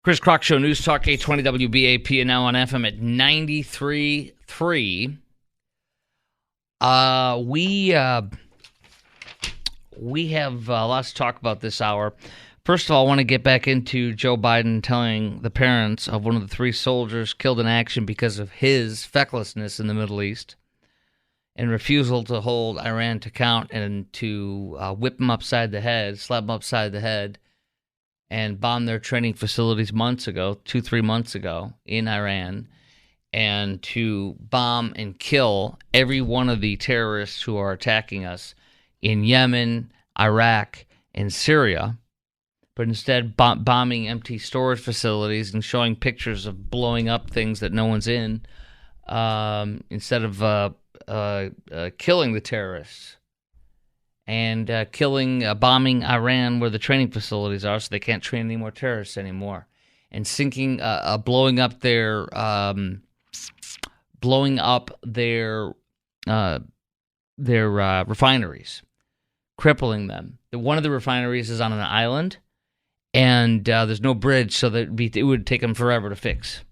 Chris Crock Show, News Talk 820 WBAP, and now on FM at 93.3. We have lots to talk about this hour. First of all, I want to get back into Joe Biden telling the parents of one of the 3 soldiers killed in action because of his fecklessness in the Middle East and refusal to hold Iran to account and to whip him upside the head, slap him upside the head, and bomb their training facilities 2-3 months ago in Iran, and to bomb and kill every one of the terrorists who are attacking us in Yemen, Iraq, and Syria, but instead bombing empty storage facilities and showing pictures of blowing up things that no one's in, instead of killing the terrorists. And bombing Iran where the training facilities are, so they can't train any more terrorists anymore, and blowing up their refineries, crippling them. One of the refineries is on an island, and there's no bridge, so that it would take them forever to fix.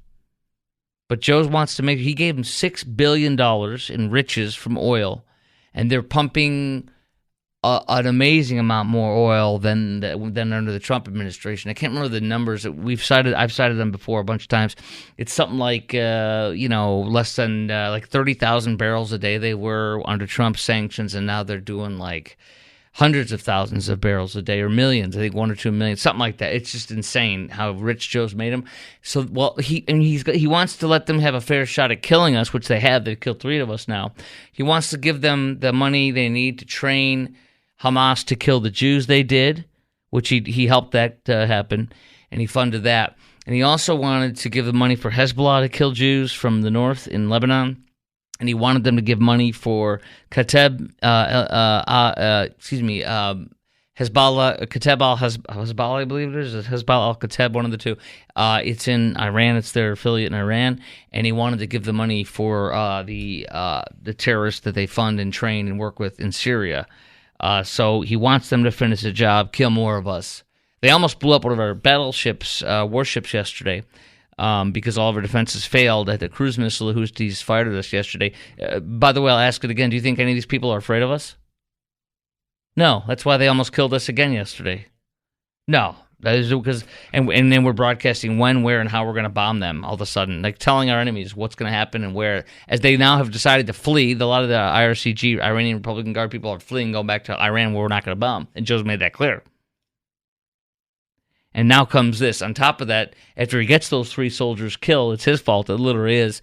But Joe wants to he gave them $6 billion in riches from oil, and they're pumping an amazing amount more oil than under the Trump administration. I can't remember the numbers that I've cited them before a bunch of times. It's something like less than like 30,000 barrels a day they were under Trump's sanctions, and now they're doing like hundreds of thousands of barrels a day, or millions. I think 1 or 2 million, something like that. It's just insane how rich Joe's made him. So, he wants to let them have a fair shot at killing us, which they have. They've killed 3 of us now. He wants to give them the money they need to train Hamas to kill the Jews they did, which he helped that happen, and he funded that. And he also wanted to give the money for Hezbollah to kill Jews from the north in Lebanon, and he wanted them to give money for Hezbollah, I believe it is, Hezbollah al-Kateb, one of the 2. It's in Iran. It's their affiliate in Iran, and he wanted to give the money for the terrorists that they fund and train and work with in Syria. So he wants them to finish the job, kill more of us. They almost blew up one of our warships yesterday, because all of our defenses failed at the cruise missile Houthis fired at us yesterday. By the way, I'll ask it again. Do you think any of these people are afraid of us? No. That's why they almost killed us again yesterday. No. That is because, and then we're broadcasting when, where, and how we're going to bomb them all of a sudden, like telling our enemies what's going to happen and where, as they now have decided to flee. A lot of the IRCG, Iranian Republican Guard people, are fleeing, going back to Iran where we're not going to bomb. And Joe's made that clear. And now comes this. On top of that, after he gets those 3 soldiers killed, it's his fault. It literally is,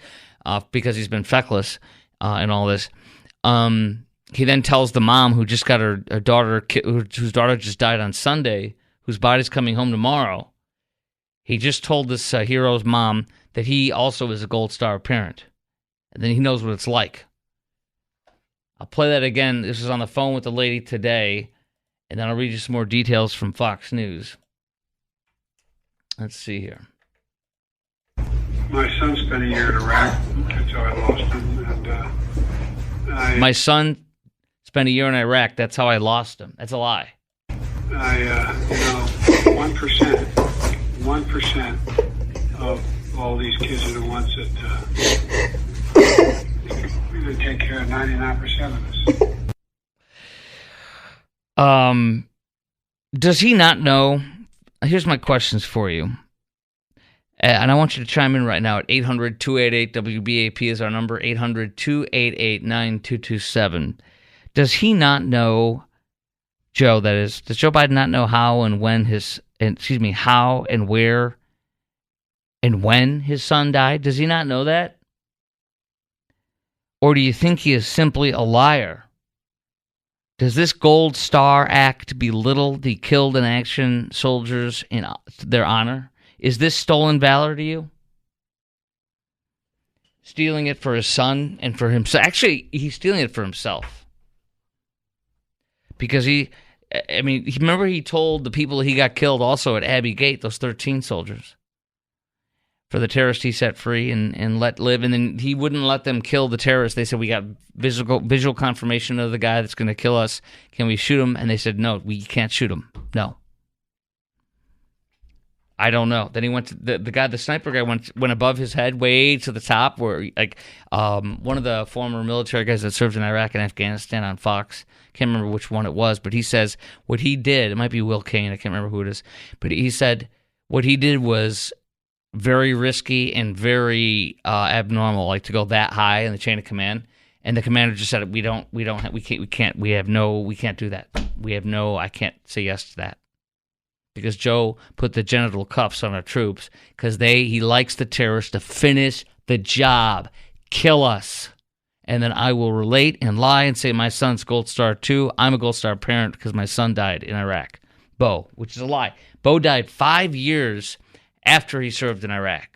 because he's been feckless and all this. He then tells the mom who just got her daughter, whose daughter just died on Sunday, whose body's coming home tomorrow. He just told this hero's mom that he also is a Gold Star parent. And then he knows what it's like. I'll play that again. This is on the phone with the lady today, and then I'll read you some more details from Fox News. Let's see here. My son spent a year in Iraq. That's how I lost him. And my son spent a year in Iraq. That's how I lost him. That's a lie. 1% of all these kids are the ones that we're going to take care of 99% of us. Does he not know? Here's my questions for you. And I want you to chime in right now at 800-288-WBAP is our number, 800-288-9227. Does he not know, Joe, that is, does Joe Biden not know how and where and when his son died? Does he not know that? Or do you think he is simply a liar? Does this Gold Star Act belittle the killed in action soldiers in their honor? Is this stolen valor to you? Stealing it for his son and for himself. Actually, he's stealing it for himself. Because remember he told the people he got killed also at Abbey Gate, those 13 soldiers, for the terrorists he set free and let live. And then he wouldn't let them kill the terrorists. They said, we got visual confirmation of the guy that's going to kill us. Can we shoot him? And they said, no, we can't shoot him. No. I don't know. Then he went to the sniper guy went above his head, way to the top, where like one of the former military guys that served in Iraq and Afghanistan on Fox, can't remember which one it was, but he says what he did, it might be Will Kane, I can't remember who it is, but he said what he did was very risky and very abnormal, like to go that high in the chain of command. And the commander just said, we can't do that. I can't say yes to that. Because Joe put the genital cuffs on our troops because he likes the terrorists to finish the job, kill us. And then I will relate and lie and say my son's Gold Star too. I'm a Gold Star parent because my son died in Iraq. Bo, which is a lie. Bo died 5 years after he served in Iraq.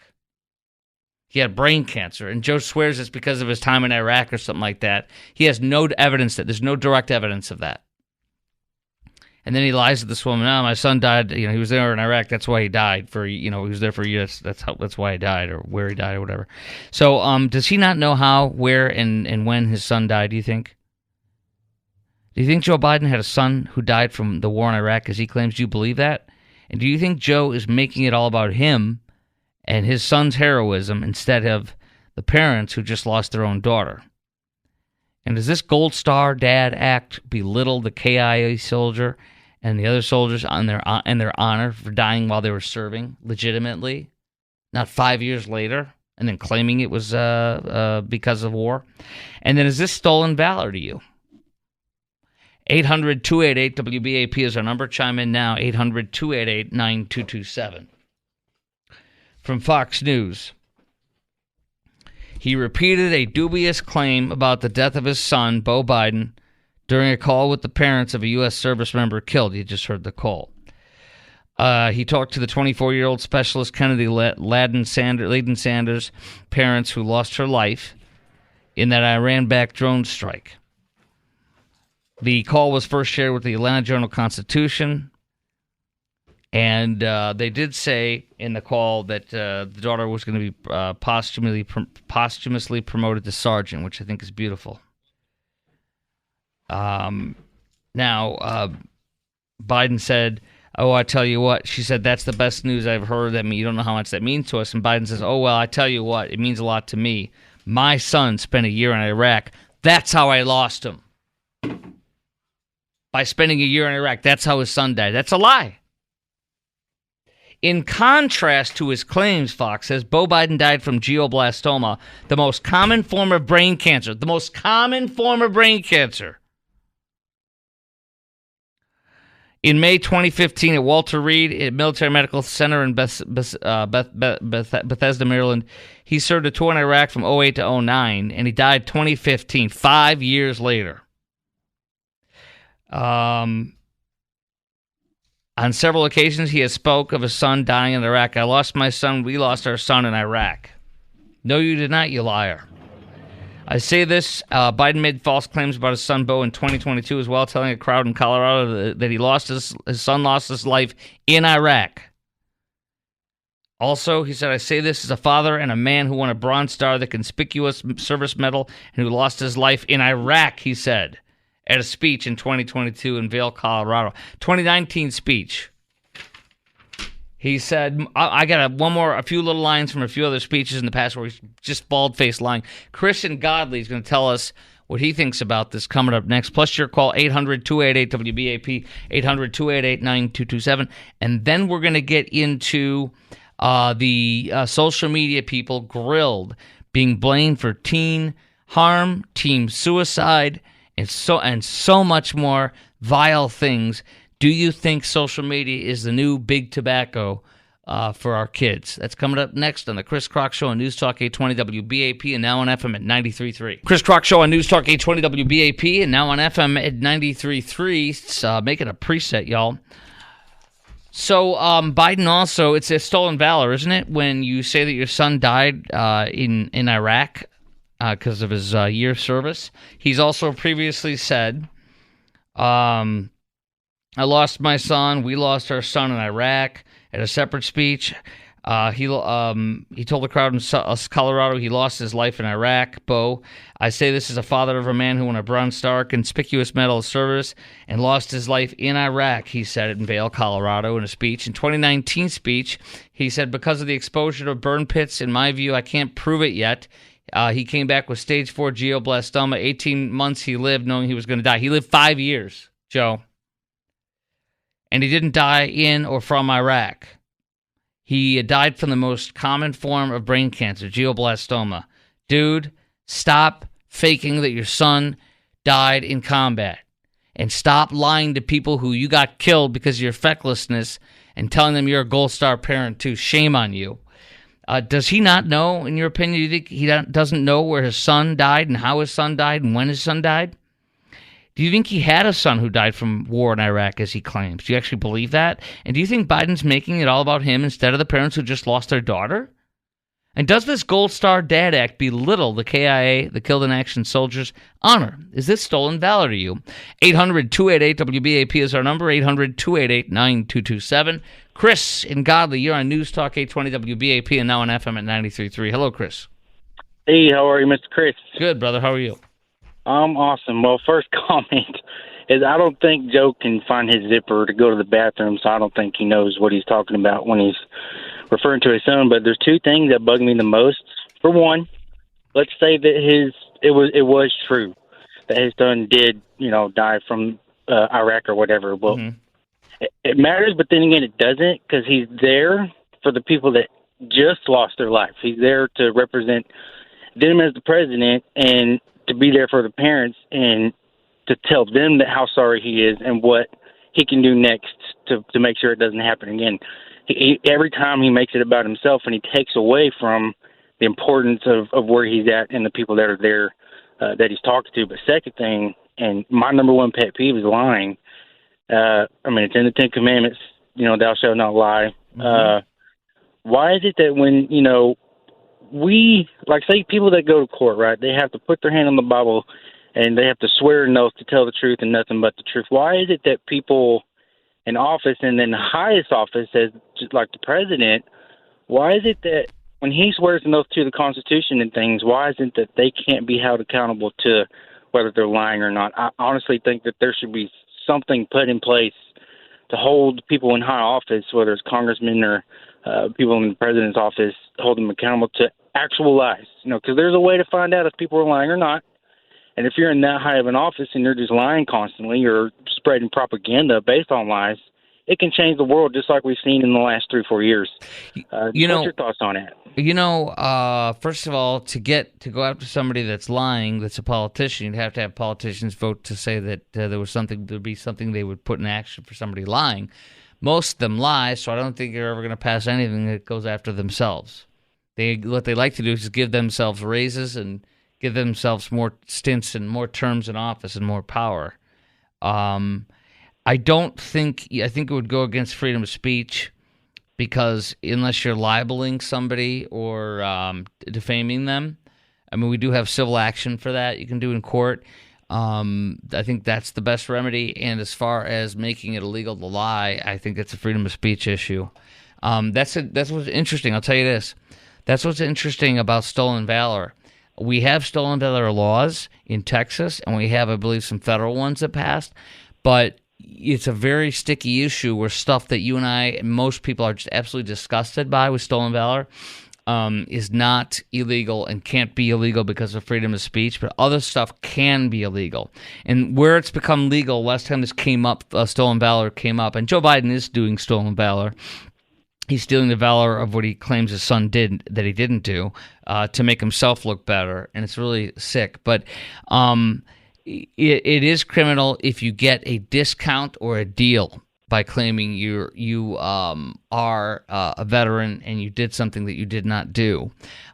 He had brain cancer, and Joe swears it's because of his time in Iraq or something like that. He has no evidence there's no direct evidence of that. And then he lies to this woman. Oh, my son died. He was there in Iraq. That's why he died. He was there for years. That's why he died, or where he died, or whatever. So, does he not know how, where, and when his son died? Do you think? Do you think Joe Biden had a son who died from the war in Iraq, as he claims? Do you believe that? And do you think Joe is making it all about him and his son's heroism instead of the parents who just lost their own daughter? And does this Gold Star Dad act belittle the KIA soldier and the other soldiers on their honor for dying while they were serving legitimately, not 5 years later, and then claiming it was because of war? And then is this stolen valor to you? 800-288-WBAP is our number. Chime in now, 800-288-9227. From Fox News. He repeated a dubious claim about the death of his son, Beau Biden, during a call with the parents of a U.S. service member killed. You just heard the call. He talked to the 24-year-old specialist Kennedy Layden Sanders' parents who lost her life in that Iran-backed drone strike. The call was first shared with the Atlanta Journal-Constitution, and they did say in the call that the daughter was going to be posthumously promoted to sergeant, which I think is beautiful. Now, Biden said, "Oh, I tell you what," she said, "that's the best news I've heard. You don't know how much that means to us." And Biden says, "Oh, well, I tell you what, it means a lot to me. My son spent a year in Iraq. That's how I lost him. By spending a year in Iraq. That's how his son died." That's a lie. In contrast to his claims, Fox says, Beau Biden died from glioblastoma, the most common form of brain cancer. The most common form of brain cancer. In May 2015, at Walter Reed Military Medical Center in Bethesda, Maryland, he served a tour in Iraq from 2008 to 2009, and he died 2015, 5 years later. On several occasions, he has spoke of his son dying in Iraq. "I lost my son. We lost our son in Iraq." No, you did not, you liar. I say this, Biden made false claims about his son, Beau, in 2022 as well, telling a crowd in Colorado that his son lost his life in Iraq. Also, he said, "I say this as a father and a man who won a Bronze Star, the Conspicuous Service Medal, and who lost his life in Iraq," he said, at a speech in 2022 in Vail, Colorado. 2019 speech. He said, I got a few little lines from a few other speeches in the past where he's just bald-faced lying. Christian Godley is going to tell us what he thinks about this coming up next. Plus your call, 800-288-WBAP, 800-288-9227. And then we're going to get into the social media people grilled, being blamed for teen harm, teen suicide, and so much more vile things. Do you think social media is the new big tobacco for our kids? That's coming up next on the Chris Crock Show on News Talk 820 WBAP and now on FM at 93.3. Chris Crock Show on News Talk 820 WBAP and now on FM at 93.3. It's making a preset, y'all. So Biden also, it's a stolen valor, isn't it, when you say that your son died in Iraq because of his year of service? He's also previously said, "I lost my son. We lost our son in Iraq," at a separate speech. He told the crowd in Colorado he lost his life in Iraq. Bo, I say this as a father of a man who won a Bronze Star Conspicuous Medal of Service and lost his life in Iraq, he said it in Vail, Colorado in a speech. In 2019 speech, he said, because of the exposure to burn pits, in my view, I can't prove it yet. He came back with stage 4 glioblastoma. 18 months he lived knowing he was going to die. He lived 5 years, Joe. And he didn't die in or from Iraq. He died from the most common form of brain cancer, glioblastoma. Dude, stop faking that your son died in combat. And stop lying to people who you got killed because of your fecklessness and telling them you're a Gold Star parent too. Shame on you. Does he not know, in your opinion, do you think he doesn't know where his son died and how his son died and when his son died? Do you think he had a son who died from war in Iraq, as he claims? Do you actually believe that? And do you think Biden's making it all about him instead of the parents who just lost their daughter? And does this Gold Star Dad Act belittle the KIA, the Killed in Action Soldiers' honor? Is this stolen valor to you? 800-288-WBAP is our number, 800-288-9227. Chris in Godley, you're on News Talk 820 WBAP and now on FM at 93.3. Hello, Chris. Hey, how are you, Mr. Chris? Good, brother. How are you? I'm awesome. Well, first comment is I don't think Joe can find his zipper to go to the bathroom, so I don't think he knows what he's talking about when he's referring to his son. But there's two things that bug me the most. For one, let's say that it was true that his son did, die from Iraq or whatever. Well, it matters, but then again, it doesn't, because he's there for the people that just lost their life. He's there to represent them as the president and to be there for the parents and to tell them that how sorry he is and what he can do next to make sure it doesn't happen again. Every time he makes it about himself, and he takes away from the importance of where he's at and the people that are there that he's talking to. But second thing, and my number one pet peeve, is lying. It's in the Ten Commandments, thou shalt not lie. Why is it that when, say people that go to court, right, they have to put their hand on the Bible and they have to swear an oath to tell the truth and nothing but the truth? Why is it that people in office, and then the highest office, as just like the president, why is it that when he swears an oath to the Constitution and things, why is it that they can't be held accountable to whether they're lying or not? I honestly think that there should be something put in place to hold people in high office, whether it's congressmen or people in the president's office, hold them accountable to actual lies. Because there's a way to find out if people are lying or not. And if you're in that high of an office and you're just lying constantly or spreading propaganda based on lies, it can change the world, just like we've seen in the last 3 or 4 years. What's your thoughts on it? First of all, to go after somebody that's lying, that's a politician, you'd have to have politicians vote to say that there'd be something they would put in action for somebody lying. Most of them lie, so I don't think you're ever going to pass anything that goes after themselves. What they like to do is just give themselves raises and give themselves more stints and more terms in office and more power. I think it would go against freedom of speech, because unless you're libeling somebody or defaming them, we do have civil action for that you can do in court. I think that's the best remedy. And as far as making it illegal to lie, I think it's a freedom of speech issue. That's what's interesting. I'll tell you this. That's what's interesting about stolen valor. We have stolen valor laws in Texas, and we have, I believe, some federal ones that passed. But it's a very sticky issue where stuff that you and I and most people are just absolutely disgusted by with stolen valor is not illegal and can't be illegal because of freedom of speech, but other stuff can be illegal. And where it's become legal, last time this came up, stolen valor came up, and Joe Biden is doing stolen valor. He's stealing the valor of what he claims his son did that he didn't do to make himself look better, and it's really sick. But it is criminal if you get a discount or a deal by claiming you are a veteran and you did something that you did not do,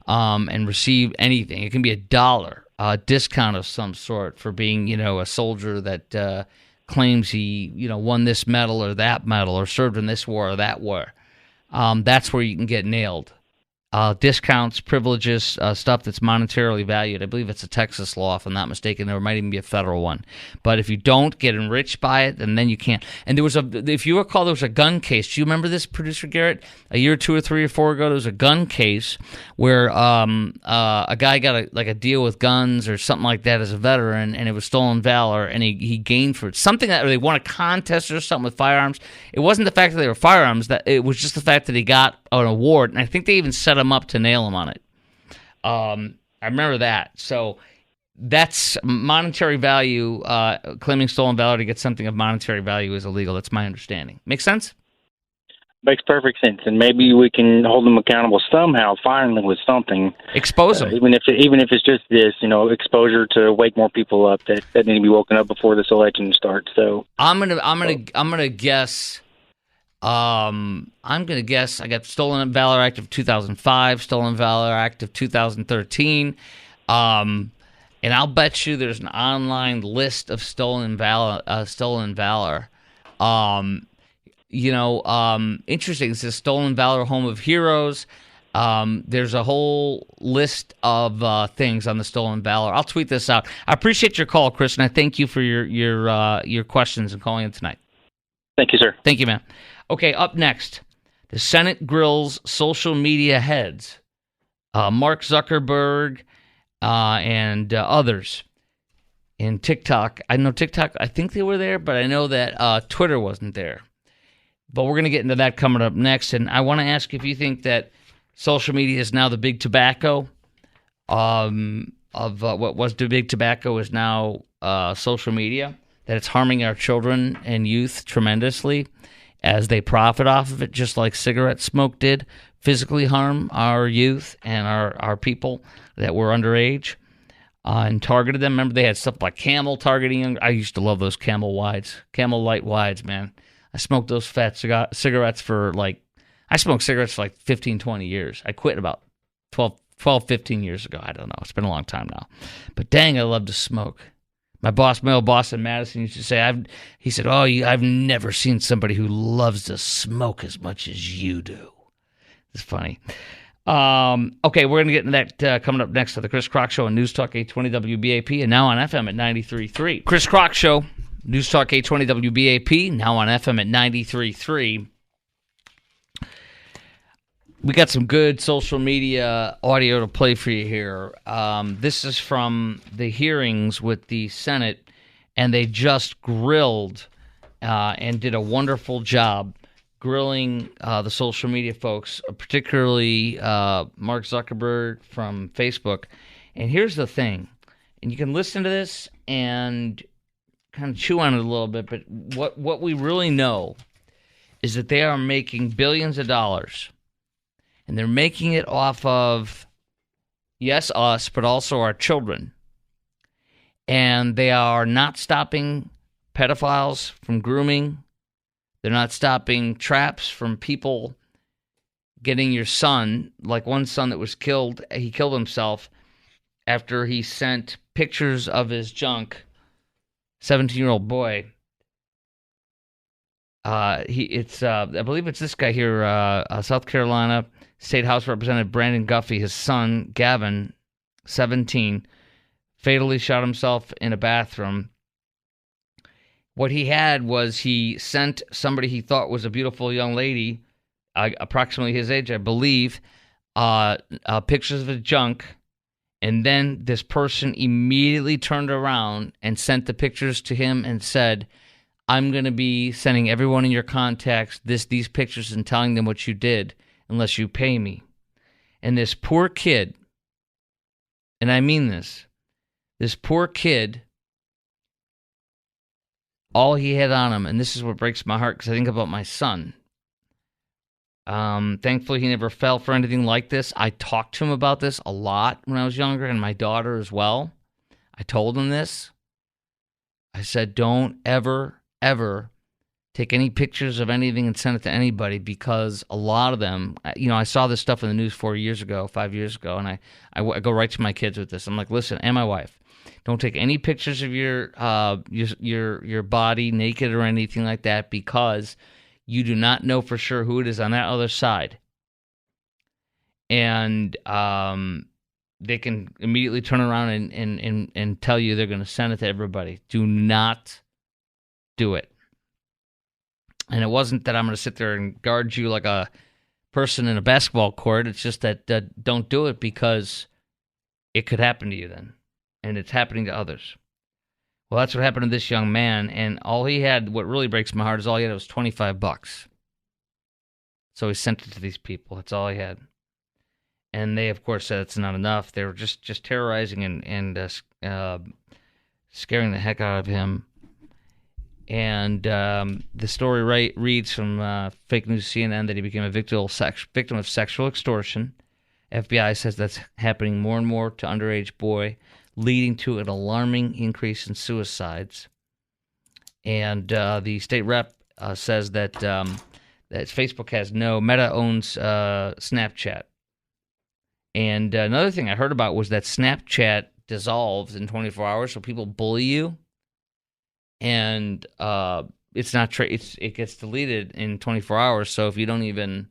and receive anything. It can be a discount of some sort for being, a soldier that claims he, won this medal or that medal or served in this war or that war. That's where you can get nailed. discounts, privileges, stuff that's monetarily valued. I believe it's a Texas law, if I'm not mistaken. There might even be a federal one. But if you don't get enriched by it, then you can't. And if you recall, there was a gun case. Do you remember this, Producer Garrett? A year, 2 or 3 or 4 ago, there was a gun case where a guy got a deal with guns or something like that as a veteran, and it was stolen valor, and he gained for it. Something that, or they won a contest or something with firearms. It wasn't the fact that they were firearms, that it was just the fact that he got an award, and I think they even set him up to nail him on it. I remember that. So that's monetary value. Claiming stolen valor to get something of monetary value is illegal. That's my understanding. Make sense? Makes perfect sense, and maybe we can hold them accountable somehow, finally, with something. Expose them, even if it's just this, exposure to wake more people up that need to be woken up before this election starts. So I'm gonna guess. I'm gonna guess. I got Stolen Valor Act of 2005, Stolen Valor Act of 2013, and I'll bet you there's an online list of stolen valor. Interesting. It says Stolen Valor Home of Heroes. There's a whole list of things on the Stolen Valor. I'll tweet this out. I appreciate your call, Chris, and I thank you for your questions and calling in tonight. Thank you, sir. Thank you, man. Okay, up next, the Senate grills social media heads, Mark Zuckerberg and others. In TikTok, I know TikTok, I think they were there, but I know that Twitter wasn't there. But we're going to get into that coming up next. And I want to ask if you think that social media is now the big tobacco of what was the big tobacco is now social media, that it's harming our children and youth tremendously as they profit off of it, just like cigarette smoke did physically harm our youth and our people that were underage and targeted them. Remember, they had stuff like Camel targeting. I used to love those Camel Light Wides, man. I smoked those fat cigarettes for I smoked cigarettes for like 15, 20 years. I quit about 12, 15 years ago. I don't know. It's been a long time now. But dang, I love to smoke. My old boss in Madison used to say, he said, I've never seen somebody who loves to smoke as much as you do. It's funny. Okay, we're going to get into that coming up next to the Chris Crock Show on News Talk 820 WBAP and now on FM at 93.3. Chris Crock Show. News Talk 820 WBAP, now on FM at 93.3. We got some good social media audio to play for you here. This is from the hearings with the Senate, and they just grilled and did a wonderful job grilling the social media folks, particularly Mark Zuckerberg from Facebook. And here's the thing, and you can listen to this and kind of chew on it a little bit, but what we really know is that they are making billions of dollars, and they're making it off of, yes, us, but also our children. And they are not stopping pedophiles from grooming. They're not stopping traps from people getting your son, like one son that was killed. He killed himself after he sent pictures of his junk. 17-year-old boy. I believe it's this guy here, South Carolina State House Representative Brandon Guffey. His son, Gavin, 17, fatally shot himself in a bathroom. What he had was he sent somebody he thought was a beautiful young lady, approximately his age, I believe, pictures of his junk. And then this person immediately turned around and sent the pictures to him and said, I'm going to be sending everyone in your contacts these pictures and telling them what you did unless you pay me. And this poor kid, and I mean this poor kid, all he had on him, and this is what breaks my heart because I think about my son. Thankfully, he never fell for anything like this. I talked to him about this a lot when I was younger, and my daughter as well. I told him this. I said, don't ever, ever take any pictures of anything and send it to anybody, because a lot of them, I saw this stuff in the news 5 years ago, and I go right to my kids with this. I'm like, listen, and my wife, don't take any pictures of your body naked or anything like that, because you do not know for sure who it is on that other side. and they can immediately turn around and tell you they're going to send it to everybody. Do not do it. And it wasn't that I'm going to sit there and guard you like a person in a basketball court. It's just that don't do it, because it could happen to you then. And it's happening to others. Well, that's what happened to this young man. And all he had, what really breaks my heart, is all he had was $25. So he sent it to these people. That's all he had. And they, of course, said it's not enough. They were just terrorizing and scaring the heck out of him. And the story reads from fake news CNN that he became a victim of sexual extortion. FBI says that's happening more and more to underage boy, leading to an alarming increase in suicides. And the state rep says that Facebook has Meta owns Snapchat. And another thing I heard about was that Snapchat dissolves in 24 hours, so people bully you. And it's not it gets deleted in 24 hours. So if you don't even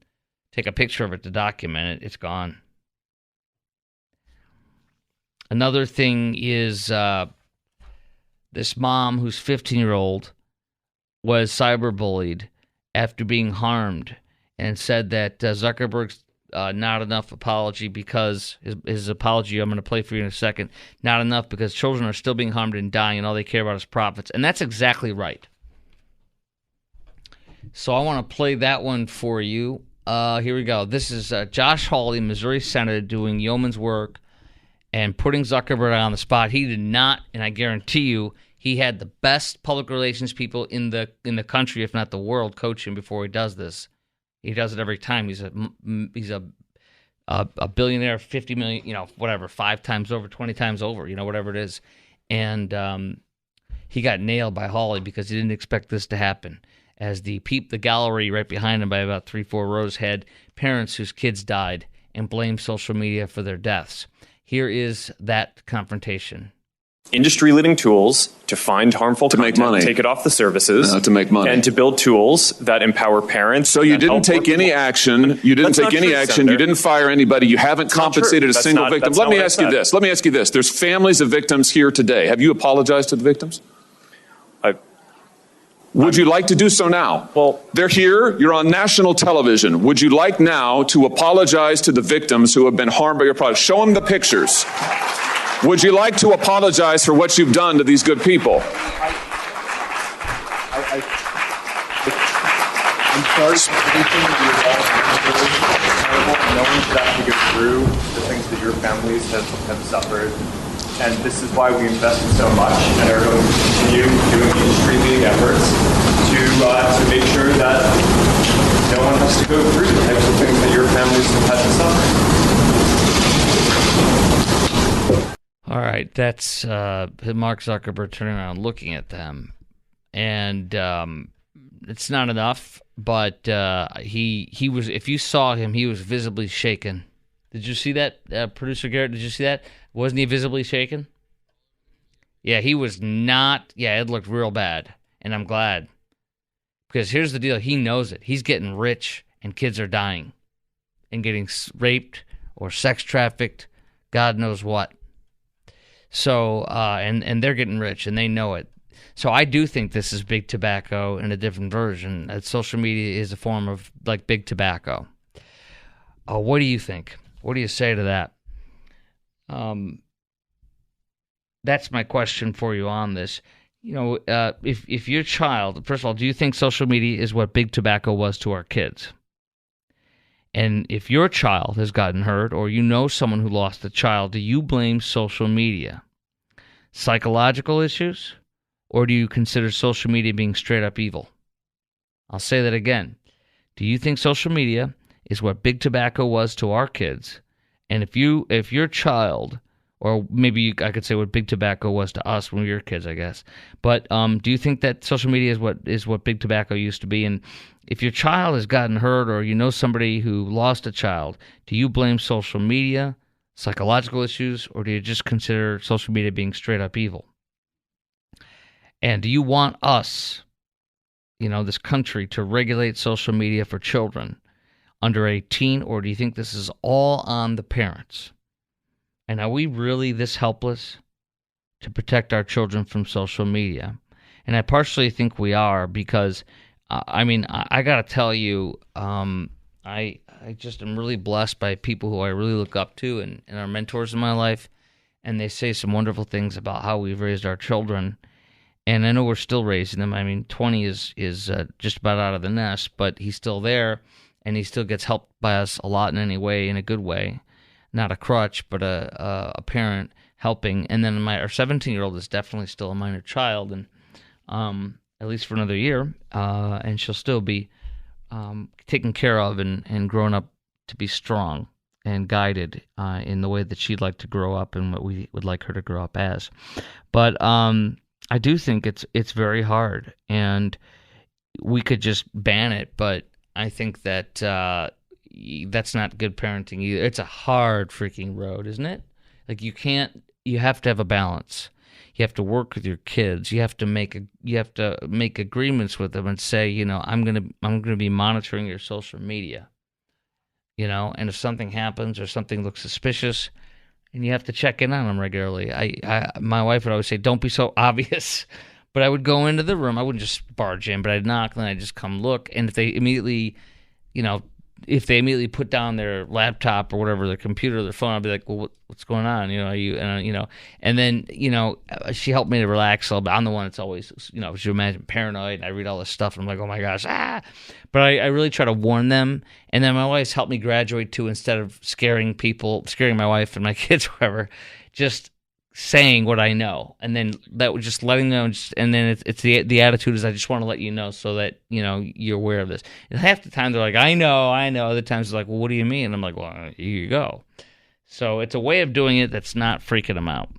take a picture of it to document it, it's gone. Another thing is this mom who's 15-year-old was cyberbullied after being harmed, and said that Zuckerberg's not enough apology, because his apology I'm going to play for you in a second, not enough because children are still being harmed and dying, and all they care about is profits. And that's exactly right. So I want to play that one for you. Here we go. This is Josh Hawley, Missouri Senator, doing yeoman's work and putting Zuckerberg on the spot. He did not, and I guarantee you, he had the best public relations people in the country, if not the world, coach him before he does this. He does it every time. He's a billionaire, 50 million, whatever, 5 times over, 20 times over, whatever it is. And he got nailed by Hawley because he didn't expect this to happen. As the gallery right behind him by about 3-4 rows had parents whose kids died and blamed social media for their deaths. Here is that confrontation. Industry-leading tools to find harmful content, make money, take it off the services, to make money, and to build tools that empower parents. So you didn't take any action. You didn't take any action. You didn't fire anybody. You haven't compensated a single victim. Let me ask you this. There's families of victims here today. Have you apologized to the victims? Would you like to do so now? Well, they're here. You're on national television. Would you like now to apologize to the victims who have been harmed by your product? Show them the pictures. Would you like to apologize for what you've done to these good people? I'm sorry for anything that you've done. No one should have to go through the things that your families have suffered. And this is why we invested so much and are going to continue doing industry-leading efforts to make sure that no one has to go through the types of things that your families have had to suffer. All right, that's Mark Zuckerberg turning around looking at them. And it's not enough, but he was, if you saw him, he was visibly shaken. Did you see that, Producer Garrett? Did you see that? Wasn't he visibly shaken? Yeah, he was not. Yeah, it looked real bad, and I'm glad. Because here's the deal. He knows it. He's getting rich, and kids are dying and getting raped or sex trafficked, God knows what. So, and they're getting rich, and they know it. So I do think this is big tobacco in a different version. Social media is a form of, like, big tobacco. What do you think? What do you say to that? That's my question for you on this. If your child, first of all, do you think social media is what big tobacco was to our kids? And if your child has gotten hurt, or you know someone who lost a child, do you blame social media? Psychological issues? Or do you consider social media being straight up evil? I'll say that again. Do you think social media is what big tobacco was to our kids? And if your child, or maybe I could say what big tobacco was to us when we were kids, I guess. But do you think that social media is what big tobacco used to be? And if your child has gotten hurt, or you know somebody who lost a child, do you blame social media, psychological issues, or do you just consider social media being straight up evil? And do you want us, this country, to regulate social media for children under 18, or do you think this is all on the parents? And are we really this helpless to protect our children from social media? And I partially think we are because, I got to tell you, I just am really blessed by people who I really look up to and are mentors in my life, and they say some wonderful things about how we've raised our children. And I know we're still raising them. I mean, 20 is just about out of the nest, but he's still there, and he still gets helped by us a lot in any way, in a good way. Not a crutch, but a parent helping. And then our 17-year-old is definitely still a minor child, and at least for another year, and she'll still be taken care of and grown up to be strong and guided in the way that she'd like to grow up and what we would like her to grow up as. But I do think it's very hard, and we could just ban it, but I think that that's not good parenting either. It's a hard freaking road, isn't it? Like you have to have a balance. You have to work with your kids. You have to make agreements with them and say, I'm gonna be monitoring your social media. And if something happens or something looks suspicious, and you have to check in on them regularly. My wife would always say, "Don't be so obvious," but I would go into the room. I wouldn't just barge in, but I'd knock, and then I'd just come look. And if they immediately, put down their laptop or whatever, their computer, or their phone, I'd be like, "Well, what's going on? Are you?" And then she helped me to relax a little bit. I'm the one that's always, as you imagine, paranoid. And I read all this stuff, and I'm like, "Oh my gosh, ah!" But I really try to warn them. And then my wife's helped me graduate too. Instead of scaring my wife and my kids, whoever, just saying what I know, and then that was just letting them. And then it's the attitude is I just want to let you know so that you're aware of this. And half the time they're like, I know. Other times they're like, well, what do you mean? And I'm like, well, here you go. So it's a way of doing it that's not freaking them out.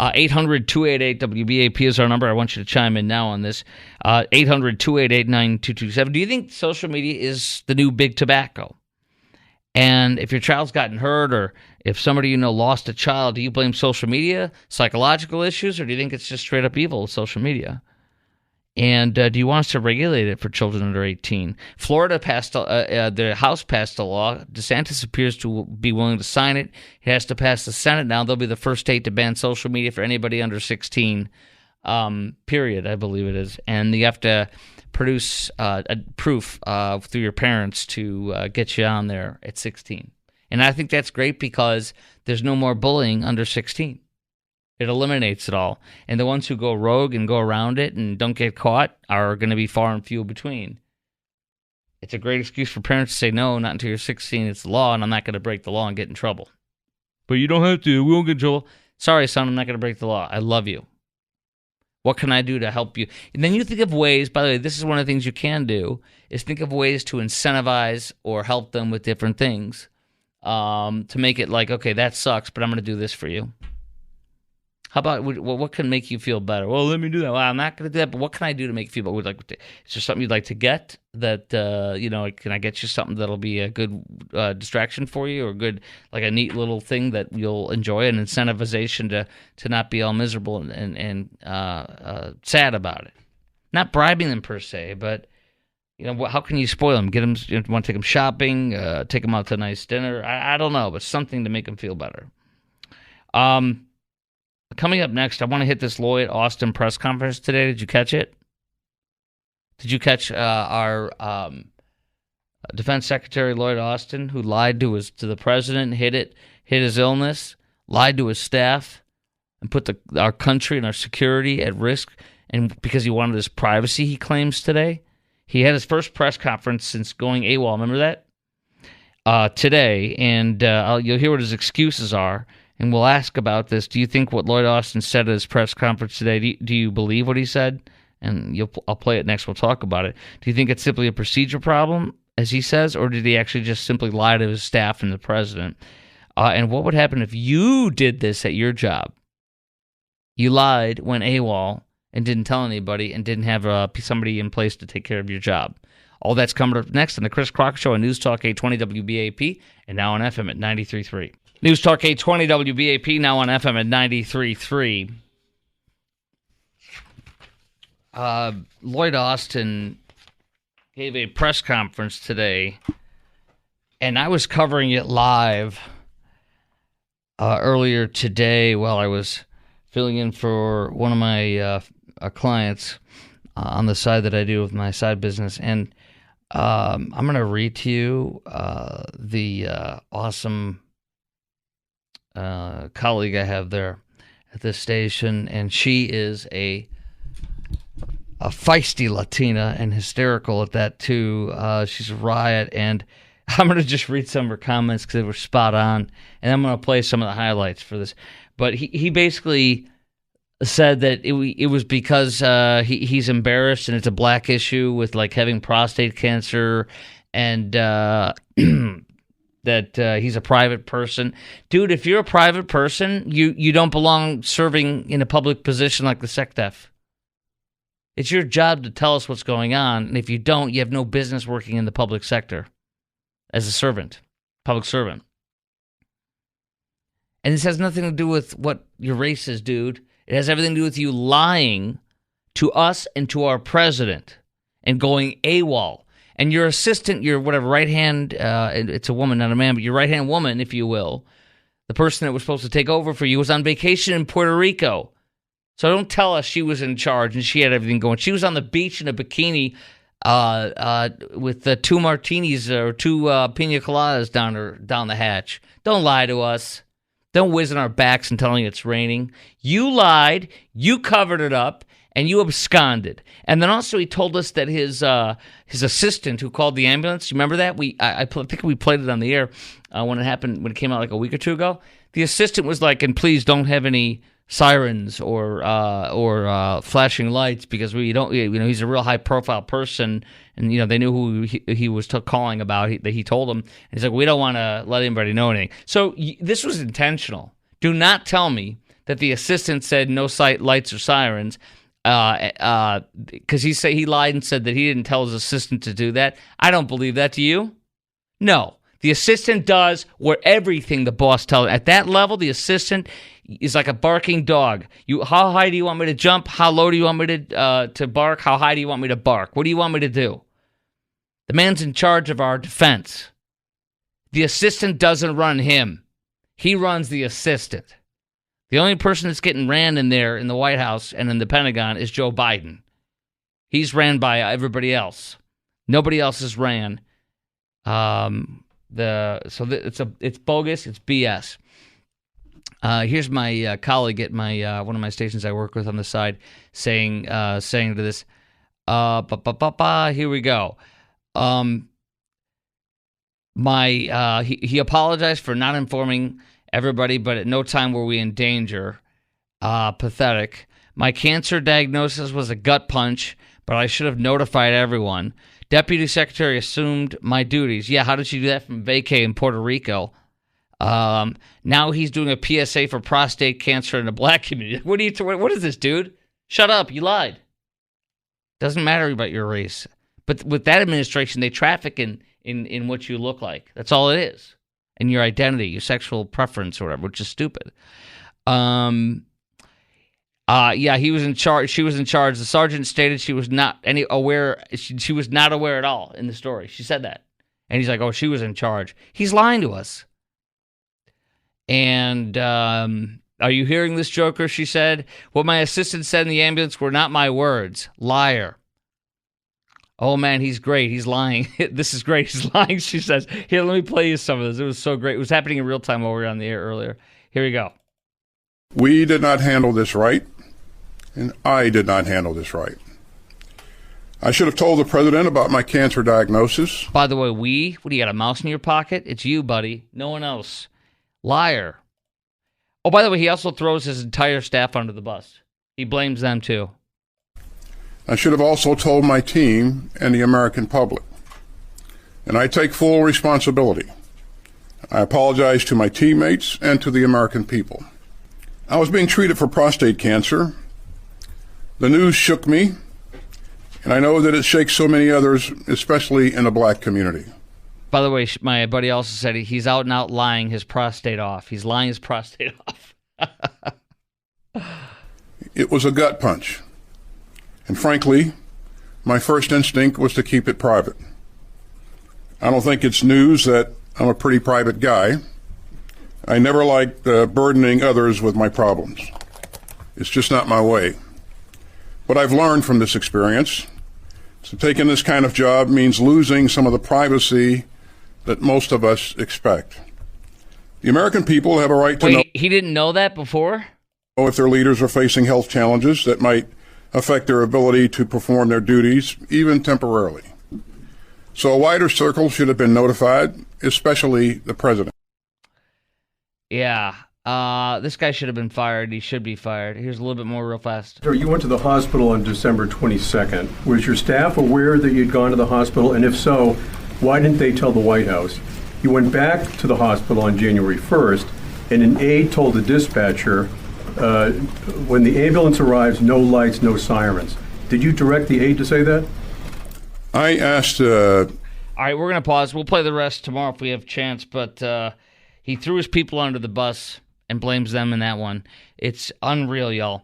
800-288-WBAP is our number. I want you to chime in now on this. 800-288-9227. Do you think social media is the new big tobacco? And if your child's gotten hurt, or if somebody lost a child, do you blame social media, psychological issues, or do you think it's just straight up evil, social media? And do you want us to regulate it for children under 18? Florida passed, the House passed a law. DeSantis appears to be willing to sign it. It has to pass the Senate now. They'll be the first state to ban social media for anybody under 16, period, I believe it is. And you have to produce a proof through your parents to get you on there at 16. And I think that's great because there's no more bullying under 16. It eliminates it all. And the ones who go rogue and go around it and don't get caught are going to be far and few between. It's a great excuse for parents to say, no, not until you're 16. It's the law, and I'm not going to break the law and get in trouble. But you don't have to. We won't get in trouble. Sorry, son, I'm not going to break the law. I love you. What can I do to help you? And then you think of ways, by the way, this is one of the things you can do, is think of ways to incentivize or help them with different things to make it like, okay, that sucks, but I'm going to do this for you. How about, what can make you feel better? Well, let me do that. Well, I'm not going to do that, but what can I do to make you feel better? Is there something you'd like to get that, can I get you something that'll be a good distraction for you, or good, like a neat little thing that you'll enjoy, an incentivization to not be all miserable and sad about it? Not bribing them per se, but, how can you spoil them? Get them, want to take them shopping, take them out to a nice dinner? I don't know, but something to make them feel better. Coming up next, I want to hit this Lloyd Austin press conference today. Did you catch it? Did you catch our Defense Secretary Lloyd Austin, who lied to the president, hid his illness, lied to his staff, and put our country and our security at risk, and because he wanted his privacy, he claims today? He had his first press conference since going AWOL. Remember that? Today, and you'll hear what his excuses are. And we'll ask about this. Do you think what Lloyd Austin said at his press conference today, do you believe what he said? And I'll play it next. We'll talk about it. Do you think it's simply a procedure problem, as he says, or did he actually just simply lie to his staff and the president? And what would happen if you did this at your job? You lied, went AWOL, and didn't tell anybody, and didn't have somebody in place to take care of your job. All that's coming up next on the Chris Crocker Show on News Talk 820 WBAP, and now on FM at 93.3. News Talk 820 WBAP, now on FM at 93.3. Lloyd Austin gave a press conference today, and I was covering it live earlier today while I was filling in for one of my clients on the side that I do with my side business. And I'm going to read to you the awesome colleague I have there at this station, and she is a feisty Latina and hysterical at that too. She's a riot, and I'm going to just read some of her comments because they were spot on, and I'm going to play some of the highlights for this. But he basically said that it was because he's embarrassed and it's a black issue with like having prostate cancer, and that he's a private person. Dude, if you're a private person, you don't belong serving in a public position like the SecDef. It's your job to tell us what's going on, and if you don't, you have no business working in the public sector as a servant, public servant. And this has nothing to do with what your race is, dude. It has everything to do with you lying to us and to our president and going AWOL. And your assistant, your whatever, right hand, it's a woman, not a man, but your right hand woman, if you will, the person that was supposed to take over for you was on vacation in Puerto Rico. So don't tell us she was in charge and she had everything going. She was on the beach in a bikini with two martinis or two pina coladas down the hatch. Don't lie to us. Don't whiz in our backs and telling it's raining. You lied, you covered it up, and you absconded. And then also he told us that his assistant who called the ambulance, you remember that? I think we played it on the air when it came out like a week or two ago. The assistant was like, and please don't have any sirens or flashing lights because we don't, he's a real high profile person, and they knew who he was calling about. That he told them, and he's like, we don't want to let anybody know anything. So this was intentional. Do not tell me that the assistant said no lights or sirens, because he lied and said that he didn't tell his assistant to do that. I don't believe that. Do you? No. The assistant does everything the boss tells. At that level, the assistant is like a barking dog. How high do you want me to jump? How low do you want me to bark? How high do you want me to bark? What do you want me to do? The man's in charge of our defense. The assistant doesn't run him. He runs the assistant. The only person that's getting ran in there in the White House and in the Pentagon is Joe Biden. He's ran by everybody else. Nobody else is ran. It's bogus. It's BS. Here's my colleague at my one of my stations I work with on the side saying to this. Here we go. He apologized for not informing everybody, but at no time were we in danger. Pathetic. My cancer diagnosis was a gut punch, but I should have notified everyone. Deputy Secretary assumed my duties. Yeah, how did she do that from vacay in Puerto Rico? Now he's doing a PSA for prostate cancer in the black community. What is this, dude? Shut up, you lied. Doesn't matter about your race. But with that administration, they traffic in what you look like. That's all it is. And your identity, your sexual preference or whatever, which is stupid. Yeah, he was in charge. She was in charge. The sergeant stated she was not aware. She was not aware at all in the story. She said that. And he's like, oh, she was in charge. He's lying to us. And are you hearing this, Joker? She said, what my assistant said in the ambulance were not my words. Liar. Oh, man, he's great. He's lying. This is great. He's lying, she says. Here, let me play you some of this. It was so great. It was happening in real time while we were on the air earlier. Here we go. We did not handle this right, and I did not handle this right. I should have told the president about my cancer diagnosis. By the way, what do you got, a mouse in your pocket? It's you, buddy. No one else. Liar. Oh, by the way, he also throws his entire staff under the bus. He blames them, too. I should have also told my team and the American public. And I take full responsibility. I apologize to my teammates and to the American people. I was being treated for prostate cancer. The news shook me, and I know that it shakes so many others, especially in the black community. By the way, my buddy also said he's out and out lying his prostate off. He's lying his prostate off. It was a gut punch. And frankly, my first instinct was to keep it private. I don't think it's news that I'm a pretty private guy. I never liked burdening others with my problems. It's just not my way. But I've learned from this experience. So taking this kind of job means losing some of the privacy that most of us expect. The American people have a right to know he didn't know that before? if their leaders are facing health challenges that might affect their ability to perform their duties, even temporarily. So a wider circle should have been notified, especially the president. Yeah. This guy should have been fired. He should be fired. Here's a little bit more real fast. Sir, you went to the hospital on December 22nd. Was your staff aware that you'd gone to the hospital? And if so, why didn't they tell the White House? You went back to the hospital on January 1st, and an aide told the dispatcher, when the ambulance arrives, no lights, no sirens. Did you direct the aide to say that? I asked... All right, we're going to pause. We'll play the rest tomorrow if we have a chance, but he threw his people under the bus and blames them in that one. It's unreal, y'all.